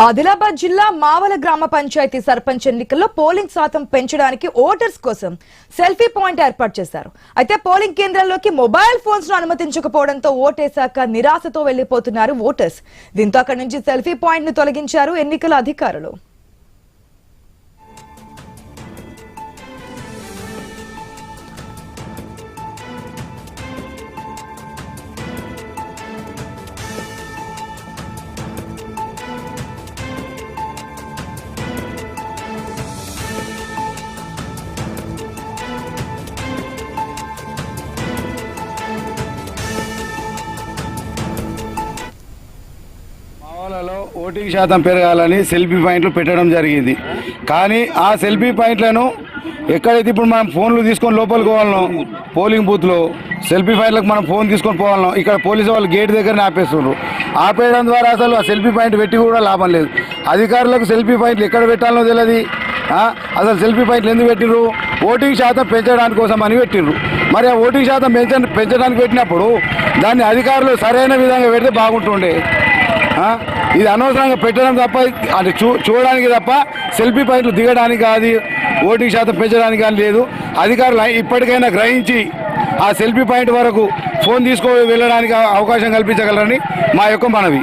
ఆదిలాబాద్ జిల్లా మావల గ్రామ పంచాయతీ సర్పంచ్ ఎన్నికల్లో పోలింగ్ శాతం పెంచడానికి ఓటర్స్ కోసం సెల్ఫీ పాయింట్ ఏర్పాటు చేశారు. అయితే పోలింగ్ కేంద్రాల్లోకి మొబైల్ ఫోన్స్ ను అనుమతించకపోవడంతో ఓటేశాక నిరాశతో వెళ్లిపోతున్నారు ఓటర్స్. దీంతో అక్కడి నుంచి సెల్ఫీ పాయింట్ ను తొలగించారు ఎన్నికల అధికారులు. ఓటింగ్ శాతం పెరగాలని సెల్ఫీ పాయింట్లు పెట్టడం జరిగింది. కానీ ఆ సెల్ఫీ పాయింట్లను ఎక్కడైతే ఇప్పుడు మనం ఫోన్లు తీసుకొని లోపలికి పోవాలనో పోలింగ్ బూత్లో సెల్ఫీ పాయింట్లకు మనం ఫోన్ తీసుకొని పోవాలనో ఇక్కడ పోలీసు వాళ్ళు గేట్ దగ్గరనే ఆపేస్తున్నారు. ఆపేయడం ద్వారా అసలు ఆ సెల్ఫీ పాయింట్ పెట్టి కూడా లాభం లేదు. అధికారులకు సెల్ఫీ పాయింట్లు ఎక్కడ పెట్టాలనో తెలియదు. అసలు సెల్ఫీ పాయింట్లు ఎందుకు పెట్టిర్రు? ఓటింగ్ శాతం పెంచడానికి కోసం అని పెట్టిర్రు. మరి ఆ ఓటింగ్ శాతం పెంచడానికి పెట్టినప్పుడు దాన్ని అధికారులు సరైన విధంగా పెడితే బాగుంటుండే. ఇది అనవసరంగా పెట్టడం తప్ప అది చూడడానికి తప్ప సెల్ఫీ పాయింట్లు దిగడానికి కాదు, ఓటింగ్ శాతం పెంచడానికి కానీ లేదు. అధికారులు ఇప్పటికైనా గ్రహించి ఆ సెల్ఫీ పాయింట్ వరకు ఫోన్ తీసుకొని వెళ్ళడానికి అవకాశం కల్పించగలరని మా యొక్క మనవి.